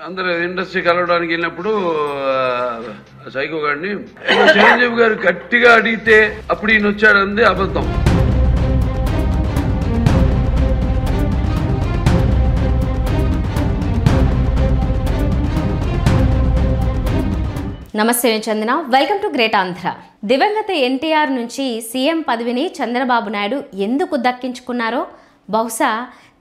అందరూ ఇండస్ట్రీ కలవడానికి వెళ్ళినప్పుడు సైకో గారిని చిరంజీవి గారు గట్టిగా అడిగితే అప్పుడు ఈయన వచ్చాడంది అబద్ధం. నమస్తే, నేను Chandana. Welcome to great Andhra. దివంగత ఎన్టీఆర్ నుంచి సీఎం పదవిని చంద్రబాబు నాయుడు ఎందుకు దక్కించుకున్నారో బహుశా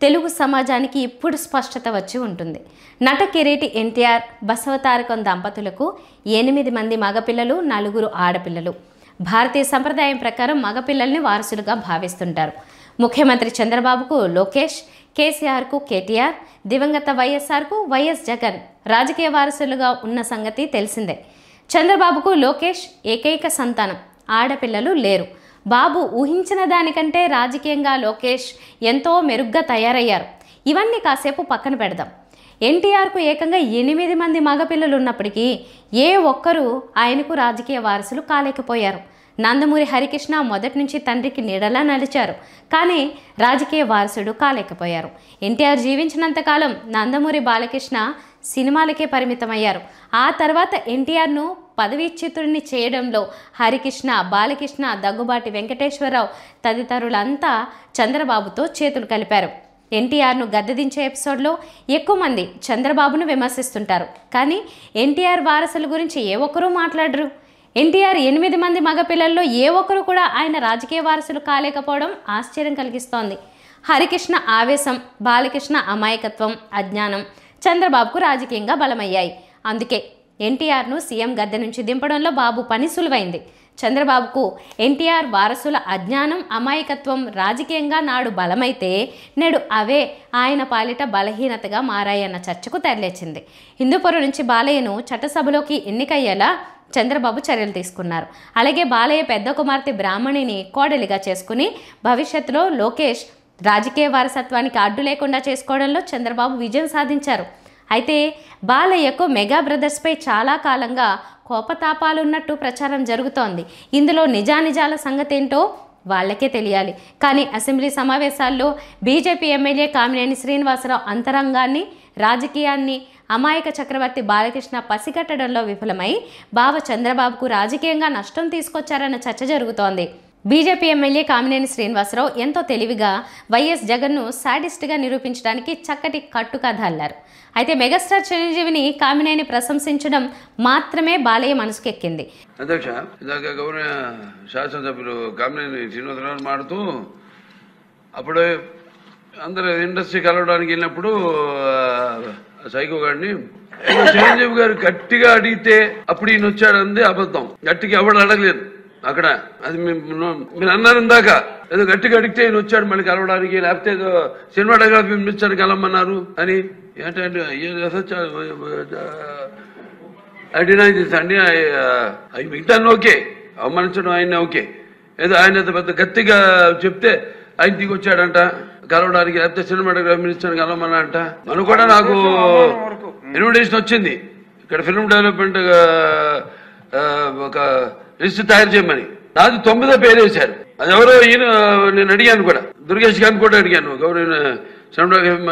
తెలుగు సమాజానికి ఇప్పుడు స్పష్టత వచ్చి ఉంటుంది. నట కిరీటి ఎన్టీఆర్ బసవతారకం దంపతులకు 8 మంది మగపిల్లలు, 4 ఆడపిల్లలు. భారతీయ సంప్రదాయం ప్రకారం మగపిల్లల్ని వారసులుగా భావిస్తుంటారు. ముఖ్యమంత్రి చంద్రబాబుకు లోకేష్, కేసీఆర్కు కేటీఆర్, దివంగత వైఎస్ఆర్కు వైఎస్ జగన్ రాజకీయ వారసులుగా ఉన్న సంగతి తెలిసిందే. చంద్రబాబుకు లోకేష్ ఏకైక సంతానం, ఆడపిల్లలు లేరు. బాబు ఊహించిన దానికంటే రాజకీయంగా లోకేష్ ఎంతో మెరుగ్గా తయారయ్యారు. ఇవన్నీ కాసేపు పక్కన పెడదాం. ఎన్టీఆర్కు ఏకంగా 8 మంది మగపిల్లలు ఉన్నప్పటికీ ఏ ఒక్కరూ ఆయనకు రాజకీయ వారసులు కాలేకపోయారు. నందమూరి హరికృష్ణ మొదటి నుంచి తండ్రికి నీడలా నడిచారు, కానీ రాజకీయ వారసుడు కాలేకపోయారు. ఎన్టీఆర్ జీవించినంతకాలం నందమూరి బాలకృష్ణ సినిమాలకే పరిమితమయ్యారు. ఆ తర్వాత ఎన్టీఆర్ను పదవీచ్యుతుడిని చేయడంలో హరికృష్ణ, బాలకృష్ణ, దగ్గుబాటి వెంకటేశ్వరరావు తదితరులంతా చంద్రబాబుతో చేతులు కలిపారు. ఎన్టీఆర్ను గద్దెదించే ఎపిసోడ్లో ఎక్కువ మంది చంద్రబాబును విమర్శిస్తుంటారు, కానీ ఎన్టీఆర్ వారసుల గురించి ఏ ఒక్కరూ మాట్లాడరు. ఎన్టీఆర్ 8 మంది మగపిల్లల్లో ఏ ఒక్కరు కూడా ఆయన రాజకీయ వారసులు కాలేకపోవడం ఆశ్చర్యం కలిగిస్తోంది. హరికృష్ణ ఆవేశం, బాలకృష్ణ అమాయకత్వం, అజ్ఞానం చంద్రబాబుకు రాజకీయంగా బలమయ్యాయి. అందుకే ఎన్టీఆర్ను సీఎం గద్దె నుంచి దింపడంలో బాబు పని సులువైంది. చంద్రబాబుకు ఎన్టీఆర్ వారసుల అజ్ఞానం, అమాయకత్వం రాజకీయంగా నాడు బలమైతే నేడు అవే ఆయన పాలిట బలహీనతగా మారాయన్న చర్చకు తెరలేచింది. హిందూపురం నుంచి బాలయ్యను చట్టసభలోకి ఎన్నికయ్యేలా చంద్రబాబు చర్యలు తీసుకున్నారు. అలాగే బాలయ్య పెద్ద కుమార్తె బ్రాహ్మణిని కోడలిగా చేసుకుని భవిష్యత్తులో లోకేష్ రాజకీయ వారసత్వానికి అడ్డు లేకుండా చేసుకోవడంలో చంద్రబాబు విజయం సాధించారు. అయితే బాలయ్యకు మెగా బ్రదర్స్పై చాలా కాలంగా కోపతాపాలున్నట్టు ప్రచారం జరుగుతోంది. ఇందులో నిజానిజాల సంగతి ఏంటో వాళ్ళకే తెలియాలి. కానీ అసెంబ్లీ సమావేశాల్లో బీజేపీ ఎమ్మెల్యే కామినేని శ్రీనివాసరావు అంతరంగాన్ని, రాజకీయాన్ని అమాయక చక్రవర్తి బాలకృష్ణ పసిగట్టడంలో విఫలమై బావ చంద్రబాబుకు రాజకీయంగా నష్టం తీసుకొచ్చారన్న చర్చ జరుగుతోంది. బీజేపీ ఎమ్మెల్యే కామినేని శ్రీనివాసరావు ఎంతో తెలివిగా వైఎస్ జగన్ను సాడిస్ట్గా నిరూపించడానికి చక్కటి కట్టుకథ అల్లారు. అయితే మెగాస్టార్ చిరంజీవిని కామినేని ప్రశంసించడం మాత్రమే బాలయ్య మనసుకెక్కింది. అధ్యక్ష, ఇందాక గౌరవ శాసనసభ్యులు కామినేని శ్రీనివాసరావు మాడుతూ అప్పుడు అందరూ ఇండస్ట్రీ కలవడానికి వెళ్ళినప్పుడు సైకో గారిని చిరంజీవి గారు గట్టిగా అడిగితే అప్పుడు ఈయన వచ్చాడంది అబద్ధం. గట్టిగా ఎవడు అడగలేదు అక్కడ. అది మీరు అన్నారు ఇందాక, ఏదో గట్టిగా అడిగితే ఈయన వచ్చాడు మళ్ళీ కలవడానికి, లేకపోతే ఏదో సినిమాటోగ్రఫీ మినిస్టర్ కలవమన్నారు అని. ఏంటంటే అండి మిగతా ఓకే, అవమానించడం ఆయన ఓకే, ఏదో ఆయన పెద్ద గట్టిగా చెప్తే ఆయన దిగి వచ్చాడంట కలవడానికి, లేకపోతే సినిమాటోగ్రఫీ మినిస్టర్ కలవమన్నా అంట. మనం కూడా నాకు ఇన్విటేషన్ వచ్చింది ఇక్కడ ఫిల్మ్ డెవలప్మెంట్ ఒక లిస్ట్ తయారు చేయమని. నాది 9వ పేరు వేశారు. అది ఎవరో ఈయన నేను అడిగాను కూడా, దుర్గేష్ గారిని కూడా అడిగాను, గౌరవ సినిమాటోగ్రఫీ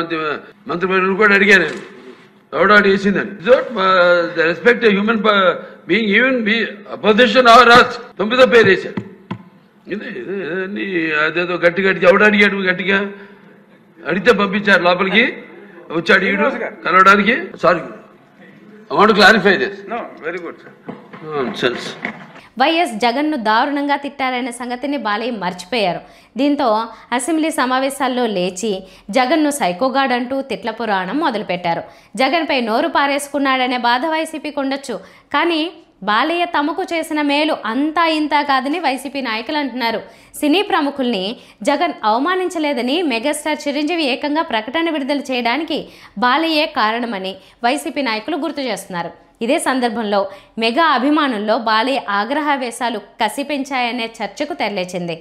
మంత్రి కూడా అడిగాను, ఎవడో అడిగేసిందని. Respect human being, even opposition ఆర్ రాజ్ 9వ పేరు వేశారు. అదేదో గట్టిగా ఎవడు అడిగాడు, గట్టిగా అడిగితే పంపించారు లోపలికి, వచ్చాడు ఈడు కలవడానికి. Sorry, I want to clarify this. Very good sir. YS జగన్ను దారుణంగా తిట్టారనే సంగతిని బాలయ్య మర్చిపోయారు. దీంతో అసెంబ్లీ సమావేశాల్లో లేచి జగన్ను సైకోగాడంటూ తిట్ల పురాణం మొదలుపెట్టారు. జగన్పై నోరు పారేసుకున్నాడనే బాధ వైసీపీకి ఉండొచ్చు, కానీ బాలయ్య తమకు చేసిన మేలు అంతా ఇంతా కాదని వైసీపీ నాయకులు అంటున్నారు. సినీ ప్రముఖుల్ని జగన్ అవమానించలేదని మెగాస్టార్ చిరంజీవి ఏకంగా ప్రకటన విడుదల చేయడానికి బాలయ్యే కారణమని వైసీపీ నాయకులు గుర్తు చేస్తున్నారు. ఇదే సందర్భంలో మెగా అభిమానుల్లో బాలయ్య ఆగ్రహావేశాలు కసి పెంచాయనే చర్చకు తెరలేచింది.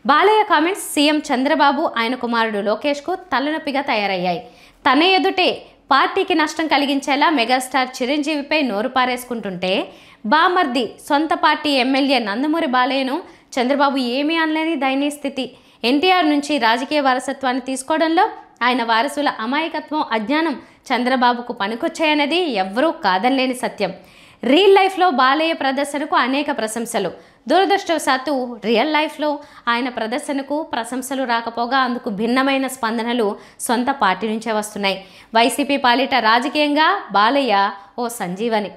బాలయ్య కామెంట్స్ సీఎం చంద్రబాబు, ఆయన కుమారుడు లోకేష్కు తలనొప్పిగా తయారయ్యాయి. తన ఎదుటే పార్టీకి నష్టం కలిగించేలా మెగాస్టార్ చిరంజీవిపై నోరు పారేసుకుంటుంటే బామర్ది సొంత పార్టీ ఎమ్మెల్యే నందమూరి బాలయ్యను చంద్రబాబు ఏమీ అనలేని దయనీయ స్థితి. ఎన్టీఆర్ నుంచి రాజకీయ వారసత్వాన్ని తీసుకోవడంలో ఆయన వారసుల అమాయకత్వం, అజ్ఞానం చంద్రబాబుకు పనికొచ్చాయన్నది ఎవ్వరూ కాదనలేని సత్యం. రియల్ లైఫ్లో బాలయ్య ప్రదర్శనకు అనేక ప్రశంసలు. దురదృష్టవశాత్తు రియల్ లైఫ్లో ఆయన ప్రదర్శనకు ప్రశంసలు రాకపోగా అందుకు భిన్నమైన స్పందనలు సొంత పార్టీ నుంచే వస్తున్నాయి. వైసీపీ పాలిట రాజకీయంగా బాలయ్య ఓ సంజీవని.